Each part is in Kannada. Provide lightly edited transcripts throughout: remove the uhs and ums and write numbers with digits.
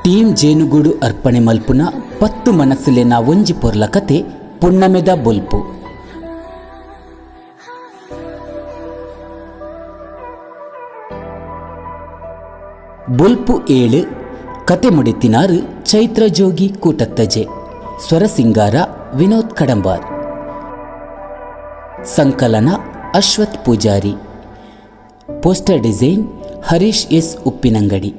ಟೀಮ್ ಜೇನುಗೂಡು ಅರ್ಪಣೆ ಮಲ್ಪುನ 10 ಮನಸ್ಸುಲೆನ ಒಂಜಿ ಪೊರ್ಲ ಕತೆ ಪುಣ್ಣಮೆದ ಬೊಲ್ಪು. ಬೊಲ್ಪು 7 ಕತೆ ಮುಡಿತಿನಾರು ಚೈತ್ರ ಜೋಗಿ ಕೂಟತ್ತಜೆ. ಸ್ವರ ಸಿಂಗಾರ ವಿನೋದ್ ಕಡಂಬಾರ್. ಸಂಕಲನ Ashwath Pujari. Poster design Harish S Uppinangadi.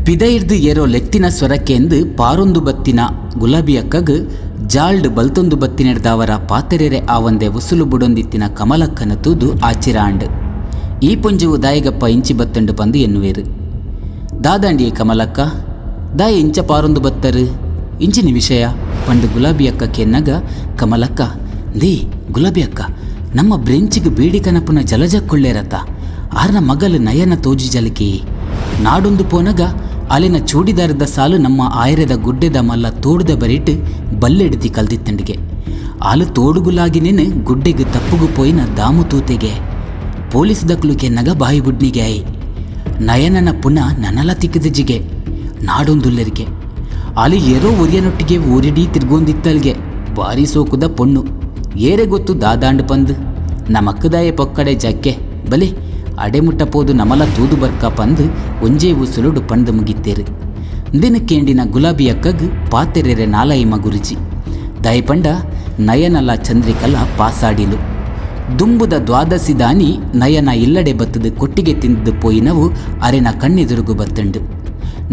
ಪಿದೈರ್ದು ಏರೋ ಲೆತ್ತಿನ ಸ್ವರಕ್ಕೆಂದು ಪಾರೊಂದು ಬತ್ತಿನ ಗುಲಾಬಿ ಅಕ್ಕಗ್ ಜಾಲ್ಡ್ ಬಲ್ತೊಂದು ಬತ್ತಿನೆಡ್ದವರ ಪಾತೆರೆರೆ ಆವಂದೆ ಉಸುಲು ಬುಡೊಂದಿತ್ತಿನ ಕಮಲಕ್ಕನ ತೂದು ಆಚಿರಾಂಡ್. ಈ ಪೊಂಜು ದಾಯಗಪ್ಪ ಇಂಚಿ ಬತ್ತಂಡು ಪಂದು ಎನ್ನುವೇರು. ದಾದಾಂಡಿಯೇ ಕಮಲಕ್ಕ ದಾಯ ಇಂಚ ಪಾರೊಂದು ಬತ್ತರು ಇಂಚಿನ ವಿಷಯ ಪಂಡು ಗುಲಾಬಿ ಅಕ್ಕ ಕೆನ್ನಗ ಕಮಲಕ್ಕ ದೇ ಗುಲಾಬಿ ಅಕ್ಕ ನಮ್ಮ ಬ್ರೆಂಚಿಗೆ ಬೀಡಿ ಕನಪುನ ಜಲಜಕ್ಕೊಳ್ಳೇರತ್ತ ಆರ್ನ ಮಗಲು ನಯನ ತೋಜು ಜಲಕಿ ನಾಡೊಂದು ಪೋನಗ ಅಲ್ಲಿನ ಚೂಡಿದಾರದ ಸಾಲು ನಮ್ಮ ಆಯರದ ಗುಡ್ಡೆದ ಮಲ್ಲ ತೋಡುದ ಬರಿಟ್ಟು ಬಲ್ಲೆಡ್ತಿ ಕಲ್ದಿತ್ತಂಡಿಗೆ ಆಲು ತೋಡುಗುಲಾಗಿನೇನು ಗುಡ್ಡೆಗೆ ತಪ್ಪುಗು ಪೋಯಿನ ದಾಮು ತೂತೆಗೆ ಪೊಲೀಸ್ ದಕ್ಲು ಕೆನ್ನಗ ಬಾಯಿ ಬುಡ್ನಿಗೆ ಆಯಿ ನಯನನ ಪುನಃ ನನಲ ತಿಕ್ಕದಿಜಿಗೆ ನಾಡೊಂದುಲ್ಲೆರಿಗೆ ಅಲ್ಲಿ ಏರೋ ಒರಿಯನೊಟ್ಟಿಗೆ ಊರಿಡೀ ತಿರ್ಗೊಂದಿತ್ತಲ್ಗೆ ಬಾರಿ ಸೋಕುದ ಪೊಣ್ಣು ಏರೆ ಗೊತ್ತು ದಾದಾಂಡ್ ಪಂದು ನಮಕ್ಕದಾಯ ಪೊಕ್ಕಡೆ ಜಕ್ಕೆ ಬಲಿ ಅಡೆಮುಟ್ಟಪೋದು ನಮಲ ತೂದು ಬರ್ಕ ಪಂದು ಒಂಜೇ ಉಸುಲುಡು ಪಂದು ಮುಗಿತ್ತೇರು. ದಿನಕ್ಕೇಂಡಿನ ಗುಲಾಬಿ ಅಕ್ಕಗ್ ಪಾತೆರೆರೆ ನಾಲೈಮ ಗುರುಜಿ ದಯಪಂಡ ನಯನಲ ಚಂದ್ರಿಕಲ ಪಾಸಾಡಿಲು. ದುಂಬುದ ದ್ವಾದಸಿ ದಾನಿ ನಯನ ಇಲ್ಲಡೆ ಬತ್ತದು ಕೊಟ್ಟಿಗೆ ತಿಂದು ಪೋಯಿನವು ಅರೆನ ಕಣ್ಣೆದುರುಗು ಬತ್ತಂಡು.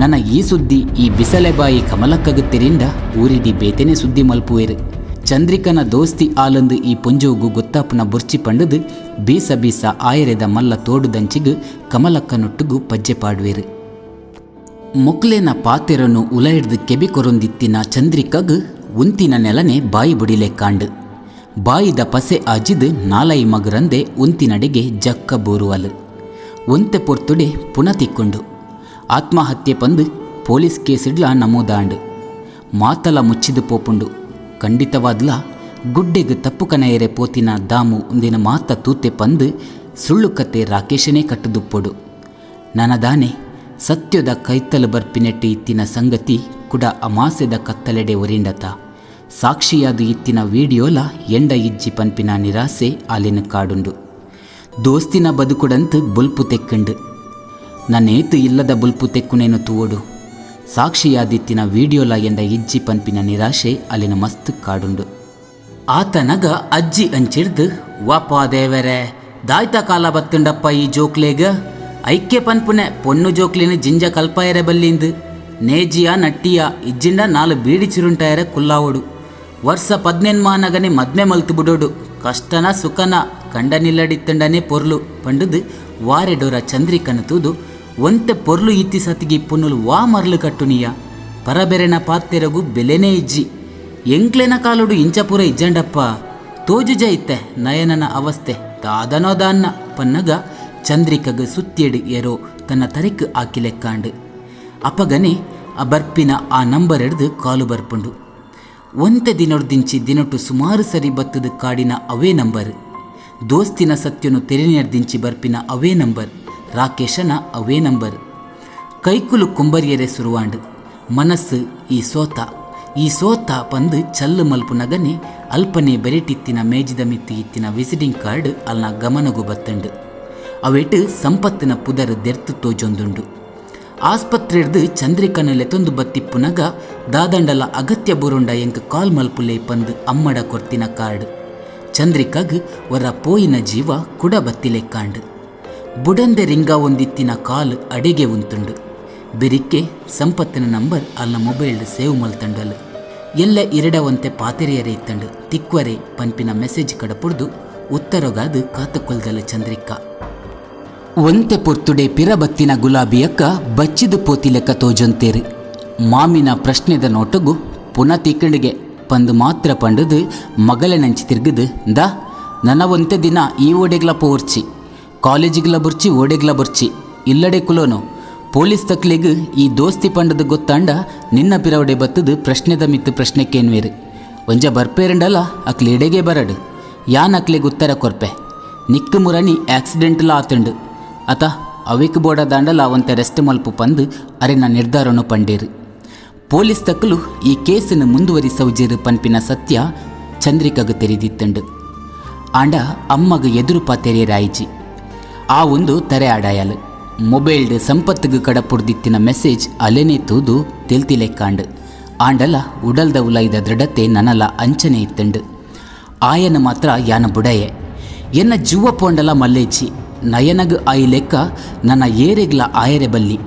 ನನ್ನ ಈ ಸುದ್ದಿ ಈ ಬಿಸಲೆಬಾಯಿ ಕಮಲಕ್ಕಗ ತೆರಿಂದ ಊರಿಡಿ ಬೇತೆನೆ ಸುದ್ದಿ ಮಲ್ಪುವೇರು. ಚಂದ್ರಿಕನ ದೋಸ್ತಿ ಆಲಂದು ಈ ಪುಂಜೋಗು ಗೊತ್ತಾಪುನ ಬುರ್ಚಿ ಪಂಡದು ಬೀಸ ಬೀಸ ಆಯರೆದ ಮಲ್ಲ ತೋಡುದಂಚಿಗು ಕಮಲಕ್ಕನೊಟ್ಟುಗು ಪಜ್ಜೆ ಪಾಡುವೇರು. ಮೊಕ್ಲೇನ ಪಾತೆರನ್ನು ಉಲ ಹಿಡ್ದು ಕೆಬಿ ಕೊರೊಂದಿತ್ತಿನ ಚಂದ್ರಿಕಗ್ ಉಂತಿನ ನೆಲನೆ ಬಾಯಿ ಬುಡಿಲೆ ಕಾಂಡು ಬಾಯಿದ ಪಸೆ ಆಜಿದು ನಾಲೈ ಮಗರಂದೆ ಉಂತಿನಡೆಗೆ ಜಕ್ಕ ಬೋರುವಲು ಒಂತೆ ಪೊರ್ತುಡೆ ಪುನಃ ತಿಕ್ಕೊಂಡು ಆತ್ಮಹತ್ಯೆ ಪಂದು ಪೊಲೀಸ್ ಕೇಸಿಡ್ಲ ನಮೂದಾಂಡು ಮಾತಲ ಮುಚ್ಚಿದು ಪೋಪುಂಡು ಖಂಡಿತವಾದ್ಲ ಗುಡ್ಡೆಗೆ ತಪ್ಪು ಕನೆಯರೆ ಪೋತಿನ ದಾಮು ಒಂದಿನ ಮಾತ ತೂತೆ ಪಂದು ಸುಳ್ಳು ಕತೆ ರಾಕೇಶನೇ ಕಟ್ಟುದುಪ್ಪೊಡು. ನನದಾನೆ ಸತ್ಯದ ಕೈತಲು ಬರ್ಪಿನೆಟ್ಟಿ ಇತ್ತಿನ ಸಂಗತಿ ಕುಡ ಅಮಾಸೆದ ಕತ್ತಲೆಡೆ ಒರಿಂಡತ ಸಾಕ್ಷಿಯಾದ ಇತ್ತಿನ ವಿಡಿಯೋಲ ಎಂಡ ಇಜ್ಜಿ ಪನ್ಪಿನ ನಿರಾಸೆ ಅಲಿನ ಕಾಡುಂಡು. ದೋಸ್ತಿನ ಬದುಕುಡಂತು ಬುಲ್ಪು ತೆಕ್ಕಂಡು ನನ್ನೇತು ಇಲ್ಲದ ಬುಲ್ಪು ತೆಕ್ಕುನೇನು ತೂವೋಡು ಸಾಕ್ಷಿಯಾದಿತ್ತಿನ ವಿಡಿಯೋಲ ಎಂಡ ಇಜ್ಜಿ ಪನ್ಪಿನ ನಿರಾಶೆ ಅಲ್ಲಿನ ಮಸ್ತ್ ಕಾಡುಂಡು. ಆತನಗ ಅಜ್ಜಿ ಅಂಚಿಡ್ದು ವಾಪಾ ದೇವರೇ ದಾಯ್ತ ಕಾಲ ಬತ್ತುಂಡಪ್ಪ ಈ ಜೋಕ್ಲೇಗ ಐಕ್ಯ ಪನ್ಪುನೆ ಪೊನ್ನು ಜೋಕ್ಲಿನ ಜಿಂಜ ಕಲ್ಪಾಯರೆ ಬಲ್ಲಿಂದು ನೇಜಿಯ ನಟ್ಟಿಯ ಇಜ್ಜಿಂಡ 4 ಬೀಡಿ ಚಿರುಂಟಾಯರೆ ಕುಲ್ಲಾವೋಡು ವರ್ಷ 18 ಮಾನಗನೆ ಮದ್ಮೆ ಮಲ್ತು ಬಿಡೋಡು ಕಷ್ಟನ ಸುಖನ ಕಂಡ ನಿಲ್ಲಡಿತ್ತಂಡನೆ ಪೊರ್ಲು ಪಂಡುದು ವಾರೆಡೋರ ಚಂದ್ರಿಕನ ತೂದು ಒಂತೆ ಪೊರ್ಲು ಇತ್ತಿ ಸತಿಗಿ ಪುನ್ನುಲು ವಾ ಮರ್ಲು ಕಟ್ಟುನಿಯ ಪರಬೆರೆನ ಪಾತ್ತೆರಗು ಬೆಲೆನೇ ಇಜ್ಜಿ ಎಂಕ್ಲೆನ ಕಾಲುಡು ಇಂಚಪುರ ಇಜ್ಜಂಡಪ್ಪ ತೋಜುಜ ಇತ್ತೆ ನಯನನ ಅವಸ್ಥೆ ದಾದನೋದಾನ್ನ ಪನ್ನಗ ಚಂದ್ರಿಕಗ ಸುತ್ತಿಯಡು ಏರೋ ತನ್ನ ತರಿಕ್ ಆಕಿಲೆಕ್ಕಾಂಡು ಅಪಗನೆ ಆ ಬರ್ಪಿನ ಆ ನಂಬರ್ ಹಿಡ್ದು ಕಾಲು ಬರ್ಪುಂಡು. ಒಂತೆ ದಿನೊಡ್ದಿಂಚಿ ದಿನೊಟ್ಟು ಸುಮಾರು ಸರಿ ಬತ್ತದ ಕಾಡಿನ ಅವೇ ನಂಬರ್ ದೋಸ್ತಿನ ಸತ್ಯನು ತೆರೆನೆರ್ದಿಂಚಿ ಬರ್ಪಿನ ಅವೇ ನಂಬರ್ ರಾಕೇಶನ ಅವೇ ನಂಬರ್ ಕೈಕುಲು ಕುಂಬರಿಯರೆ ಸುರುವಾಂಡು ಮನಸ್ಸು ಈ ಸೋತ ಪಂದು ಚಲ್ಲು ಮಲ್ಪು ನಗನೆ ಅಲ್ಪನೆ ಬೆರೆಟಿತ್ತಿನ ಮೇಜಿದ ಮಿತ್ತಿ ಇತ್ತಿನ ವಿಸಿಟಿಂಗ್ ಕಾರ್ಡ್ ಅಲ್ನ ಗಮನಗು ಬತ್ತಂಡು ಅವೆಟ್ಟು ಸಂಪತ್ತಿನ ಪುದರ್ ದೆರ್ತು ತೋಜೊಂದುಂಡು. ಆಸ್ಪತ್ರೆಡ್ದು ಚಂದ್ರಿಕನ ಲೆತೊಂದು ಬತ್ತಿಪ್ಪುನಗ ದಾದಂಡಲ ಅಗತ್ಯ ಬುರುಂಡ ಎಂಕ ಕಾಲ್ ಮಲ್ಪುಲೆ ಪಂದು ಅಮ್ಮಡ ಕೊರ್ತಿನ ಕಾರ್ಡ್ ಚಂದ್ರಿಕಗ್ ವರ ಪೋಯಿನ ಜೀವ ಕುಡ ಬತ್ತಿಲೆ ಕಾಂಡು ಬುಡಂದೆ ರಿಂಗ ಒಂದಿತ್ತಿನ ಕಾಲು ಅಡೆಗೆ ಉಂತುಂಡು ಬಿರಿಕ್ಕೆ ಸಂಪತ್ತಿನ ನಂಬರ್ ಅಲ್ಲ ಮೊಬೈಲ್ ಸೇವ್ ಮಲ್ತಂಡಲು ಎಲ್ಲ ಇರಡವಂತೆ ಪಾತೆರೆಯರೆ ಇತ್ತಂಡು ತಿಕ್ವರೆ ಪನ್ಪಿನ ಮೆಸೇಜ್ ಕಡಪುಡ್ದು ಉತ್ತರಗಾದು ಕಾತುಕೊಲ್ದಲು ಚಂದ್ರಿಕ ಒಂತೆ ಪೊರ್ತುಡೆ ಪಿರಬತ್ತಿನ ಗುಲಾಬಿಯಕ್ಕ ಬಚ್ಚಿದು ಪೋತಿ ಲೆಕ್ಕ ತೋಜೊಂತೇರು ಮಾಮಿನ ಪ್ರಶ್ನೆದ ನೋಟಗು ಪುನಃ ತಿಕ್ಕಂಡಿಗೆ ಪಂದು ಮಾತ್ರ ಪಂಡುದು ಮಗಲೆ ನಂಚಿ ತಿರ್ಗದು ದಾ ನನ್ನ ಒಂತೆ ದಿನ ಈ ಓಡೆಗ್ಲ ಪೋರ್ಚಿ ಕಾಲೇಜಿಗ್ಲ ಬುರ್ಚಿ ಓಡೆಗ್ಲ ಬುರ್ಚಿ ಇಲ್ಲಡೆ ಕುಲೋನು ಪೊಲೀಸ್ ತಕ್ಲಿಗ್ ಈ ದೋಸ್ತಿ ಪಂಡದು ಗೊತ್ತಾಂಡ ನಿನ್ನ ಪಿರವಡೆ ಬತ್ತದು ಪ್ರಶ್ನೆದ ಮಿತ್ತು ಪ್ರಶ್ನೆಕ್ಕೇನ್ವೇರು ಒಂಜ ಬರ್ಪೇರಂಡಲ್ಲ ಅಕ್ಲಿ ಎಡೆಗೆ ಬರಡು ಯಾನ್ ಅಕ್ಲಿಗೆ ಉತ್ತರ ಕೊರ್ಪೆ ನಿಕ್ಕು ಮುರಣಿ ಆಕ್ಸಿಡೆಂಟ್ಲ ಆತಂಡು ಅತ ಅವಿಕ್ ಬೋಡ ದಾಂಡಲ ಅವಂತೆ ರೆಸ್ಟ್ ಮಲ್ಪು ಪಂದು ಅರೆನ ನಿರ್ಧಾರನು ಪಂಡೇರು. ಪೊಲೀಸ್ ತಕ್ಕಲು ಈ ಕೇಸನ್ನು ಮುಂದುವರಿಸೌಜಿರು ಪನ್ಪಿನ ಸತ್ಯ ಚಂದ್ರಿಕಗೆ ತೆರೆದಿತ್ತಂಡು. ಆಂಡ ಅಮ್ಮಗ ಎದುರುಪ ತೆರೆಯರಾಯಿಜಿ ಆ ಒಂದು ತರೆ ಆಡಾಯಲು ಮೊಬೈಲ್ಡ್ ಸಂಪತ್ತಿಗೆ ಕಡಪುಡ್ದಿತ್ತಿನ ಮೆಸೇಜ್ ಅಲೆನೇ ತೂದು ತೆಲ್ತಿಲೆಕ್ಕಾಂಡು. ಆಂಡಲ ಉಡಲ್ದ ಉಲೈದ ದೃಢತೆ ನನಲ ಅಂಚನೆ ಇತ್ತಂಡು. ಆಯನ ಮಾತ್ರ ಯಾನ ಬುಡಯೆ ಎನ್ನ ಜುವ್ವ ಪೋಂಡಲ ಮಲ್ಲೇಜಿ ನಯನಗ ಆಯಿ ಲೆಕ್ಕ ನನ್ನ ಏರೆಗ್ಲ ಆಯರೆ ಬಲ್ಲಿ.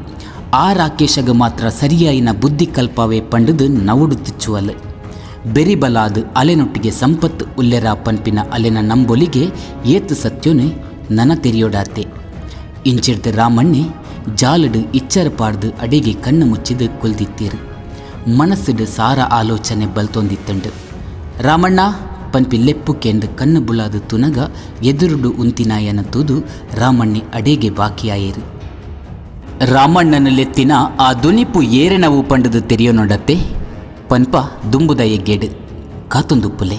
ಆ ರಾಕೇಶಗ ಮಾತ್ರ ಸರಿಯಾಯಿನ ಬುದ್ಧಿ ಕಲ್ಪವೇ ಪಂಡದು ನವುಡು ತುಚ್ಚುವಲ್. ಬೆರಿಬಲಾದು ಅಲೆನೊಟ್ಟಿಗೆ ಸಂಪತ್ತು ಉಲ್ಲೆರ ಪನ್ಪಿನ ಅಲೆನ ನಂಬೊಲಿಗೆ ಏತು ಸತ್ಯೋನೆ ನನ ತೆರೆಯೋಡಾತೆ. ಇಂಚಿಡ್ದು ರಾಮಣ್ಣೆ ಜಾಲಡು ಇಚ್ಚರ ಪಾಡ್ದು ಅಡೆಗೆ ಕಣ್ಣು ಮುಚ್ಚಿದು ಕೊಲ್ದಿತ್ತೀರು. ಮನಸ್ಸಿಡು ಸಾರ ಆಲೋಚನೆ ಬಲ್ತೊಂದಿತ್ತಂಡು. ರಾಮಣ್ಣ ಪನ್ಪಿ ಲೆಪ್ಪು ಕೆಂದು ಕಣ್ಣು ಬುಳಾದು ತುನಗ ಎದುರುಡು ಉಂತಿನಾಯನ ತೂದು ರಾಮಣ್ಣೆ ಅಡೆಗೆ ಬಾಕಿಯಾಯೇರು. ರಾಮಣ್ಣನ ಲೆತ್ತಿನ ಆ ದುನಿಪು ಏರೆನವು ಪಂಡದು ತೆರೆಯೋ ನೋಡತ್ತೆ ಪನ್ಪ ದುಂಬುದ ಎಗ್ಗೇಡು ಕಾತೊಂದುಪ್ಪುಲೆ.